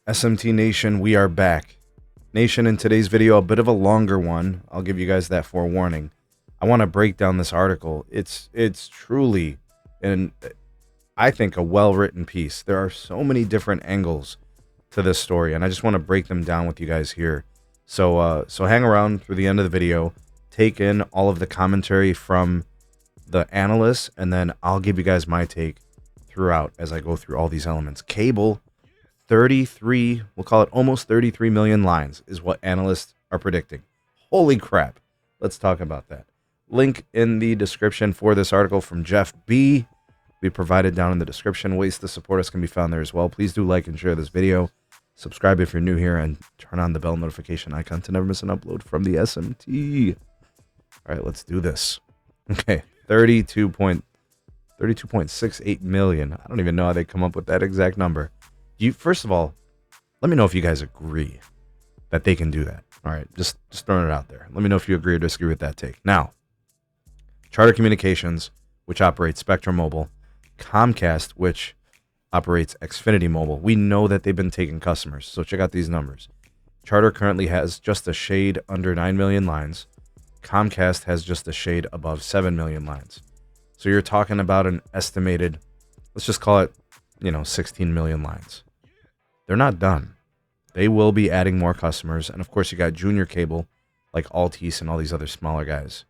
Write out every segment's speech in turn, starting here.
SMT Nation, we are back. Nation, in today's video, a bit of a longer one. I'll give you guys that forewarning. I want to break down this article. It's truly, I think, a well-written piece. There are so many different angles to this story, and I just want to break them down with you guys here. So hang around through the end of the video, take in all of the commentary from the analysts, and then I'll give you guys my take throughout as I go through all these elements. Cable, 33, we'll call it almost 33 million lines is what analysts are predicting. Holy crap. Let's talk about that. Link in the description for this article from Jeff B. We provided down in the description. Ways to support us can be found there as well. Please do like and share this video. Subscribe if you're new here, and turn on the bell notification icon to never miss an upload from the SMT. All right, let's do this. Okay, 32.68 million. I don't even know how they come up with that exact number. First of all, let me know if you guys agree that they can do that. All right, just throwing it out there. Let me know if you agree or disagree with that take. Now, Charter Communications, which operates Spectrum Mobile, Comcast, which operates XFinity Mobile. We know that they've been taking customers, so check out these numbers. Charter currently has just a shade under 9 million lines. Comcast has just a shade above 7 million lines. So you're talking about an estimated, let's just call it, 16 million lines. They're not done. They will be adding more customers. And of course, you got junior cable like Altice and all these other smaller guys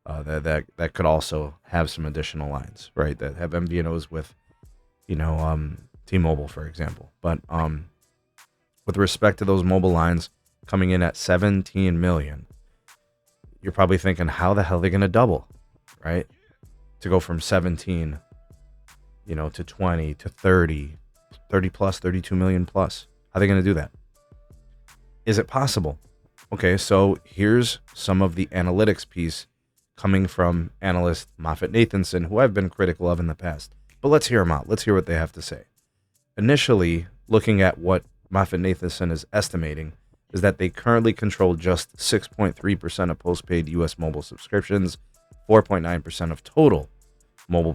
that could also have some additional lines, right? That have MVNOs with, T-Mobile, for example. But with respect to those mobile lines coming in at 17 million, you're probably thinking, how the hell are they going to double, right? To go from 17, to 20, to 30 plus, 32 million plus. How are they going to do that? Is it possible? Okay, so here's some of the analytics piece coming from analyst Moffett-Nathanson, who I've been critical of in the past. But let's hear them out. Let's hear what they have to say. Initially, looking at what Moffett-Nathanson is estimating is that they currently control just 6.3% of postpaid U.S. mobile subscriptions, 4.9% of total mobile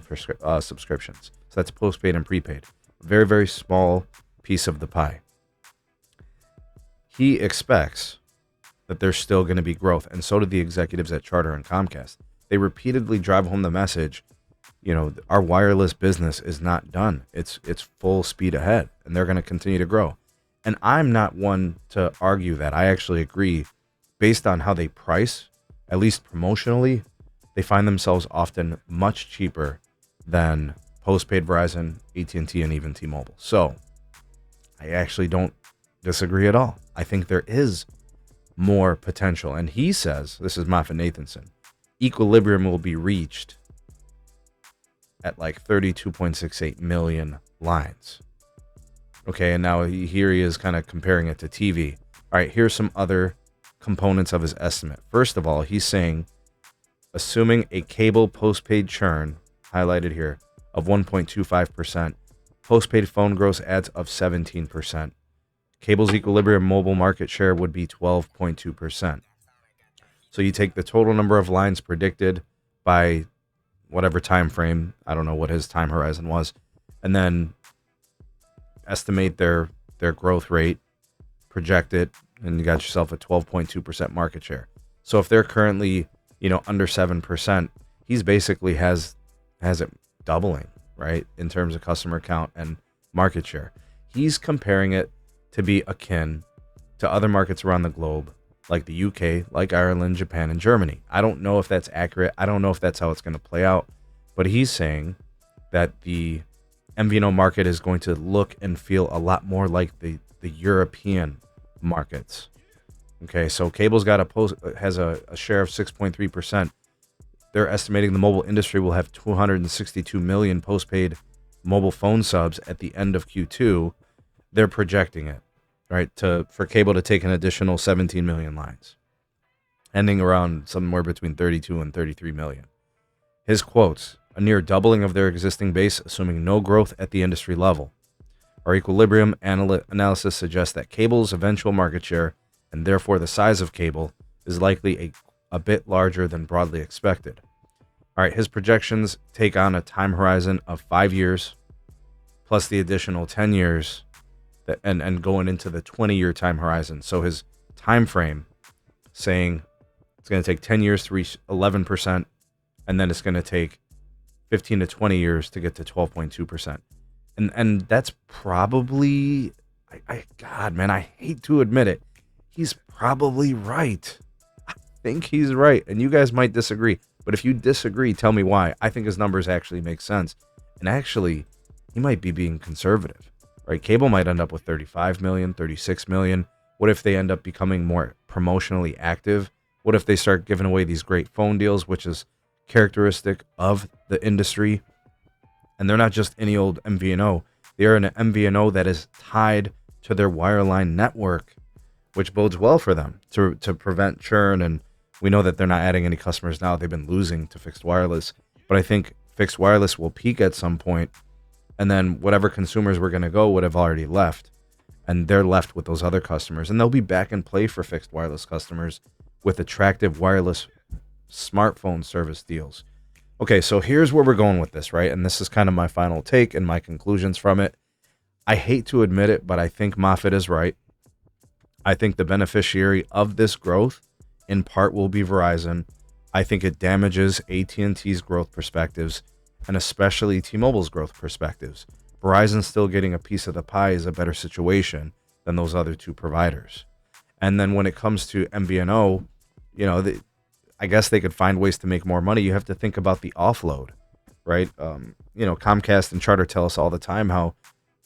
subscriptions. So that's postpaid and prepaid. Very, very small piece of the pie. He expects that there's still going to be growth, and so do the executives at Charter and Comcast. They repeatedly drive home the message, our wireless business is not done. It's full speed ahead, and they're going to continue to grow. And I'm not one to argue that. I actually agree. Based on how they price, at least promotionally, they find themselves often much cheaper than postpaid Verizon, AT&T, and even T-Mobile. So I actually don't disagree at all. I think there is more potential. And he says, this is Moffett-Nathanson, equilibrium will be reached at like 32.68 million lines. Okay, and now here he is kind of comparing it to TV. All right, here's some other components of his estimate. First of all, he's saying, assuming a cable postpaid churn, highlighted here, of 1.25%, postpaid phone gross adds of 17%. Cable's equilibrium mobile market share would be 12.2%. So you take the total number of lines predicted by whatever time frame, I don't know what his time horizon was, and then estimate their growth rate, project it, and you got yourself a 12.2% market share. So if they're currently, under 7%, he's basically has it doubling, right, in terms of customer count and market share. He's comparing it to be akin to other markets around the globe, like the UK, like Ireland, Japan, and Germany. I don't know if that's accurate. I don't know if that's how it's going to play out. But he's saying that the MVNO market is going to look and feel a lot more like the European markets. Okay, so cable's got has a share of 6.3%. They're estimating the mobile industry will have 262 million postpaid mobile phone subs at the end of Q2. They're projecting it, right, for cable to take an additional 17 million lines, ending around somewhere between 32 and 33 million. His quotes, a near doubling of their existing base, assuming no growth at the industry level. Our equilibrium analysis suggests that cable's eventual market share, and therefore the size of cable, is likely a bit larger than broadly expected. All right, his projections take on a time horizon of 5 years, plus the additional 10 years and going into the 20-year time horizon. So his time frame saying it's going to take 10 years to reach 11%, and then it's going to take 15 to 20 years to get to 12.2%. And that's probably, God, man, I hate to admit it, he's probably right. I think he's right, and you guys might disagree. But if you disagree, tell me why. I think his numbers actually make sense. And actually, he might be being conservative, right? Cable might end up with 35 million, 36 million. What if they end up becoming more promotionally active? What if they start giving away these great phone deals, which is characteristic of the industry? And they're not just any old MVNO. They are an MVNO that is tied to their wireline network, which bodes well for them to prevent churn. And we know that they're not adding any customers now. They've been losing to fixed wireless. But I think fixed wireless will peak at some point, and then whatever consumers were going to go would have already left, and they're left with those other customers. And they'll be back in play for fixed wireless customers with attractive wireless smartphone service deals. Okay, so here's where we're going with this, right? And this is kind of my final take and my conclusions from it. I hate to admit it, but I think Moffett is right. I think the beneficiary of this growth in part will be Verizon. I think it damages AT&T's growth perspectives, and especially T-Mobile's growth perspectives. Verizon still getting a piece of the pie is a better situation than those other two providers. And then when it comes to MVNO, I guess they could find ways to make more money. You have to think about the offload, right? Comcast and Charter tell us all the time how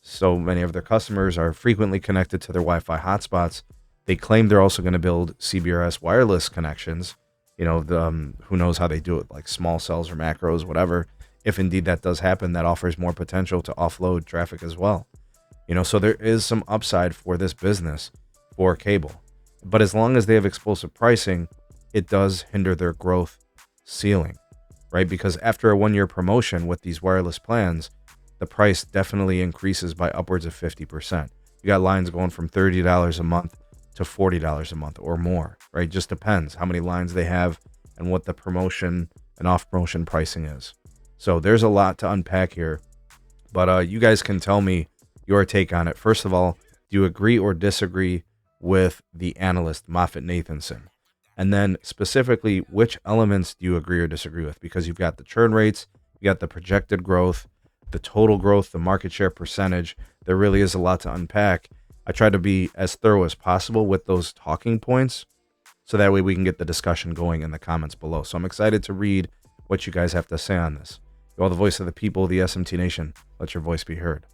so many of their customers are frequently connected to their Wi-Fi hotspots. They claim they're also going to build CBRS wireless connections. Who knows how they do it, like small cells or macros, whatever. If indeed that does happen, that offers more potential to offload traffic as well. So there is some upside for this business for cable. But as long as they have explosive pricing, it does hinder their growth ceiling, right? Because after a 1-year promotion with these wireless plans, the price definitely increases by upwards of 50%. You got lines going from $30 a month to $40 a month or more, right? Just depends how many lines they have and what the promotion and off-promotion pricing is. So there's a lot to unpack here, but you guys can tell me your take on it. First of all, do you agree or disagree with the analyst, Moffett-Nathanson? And then specifically, which elements do you agree or disagree with? Because you've got the churn rates, you got the projected growth, the total growth, the market share percentage. There really is a lot to unpack. I try to be as thorough as possible with those talking points, so that way we can get the discussion going in the comments below. So I'm excited to read what you guys have to say on this. You're all the voice of the people, the SMT Nation. Let your voice be heard.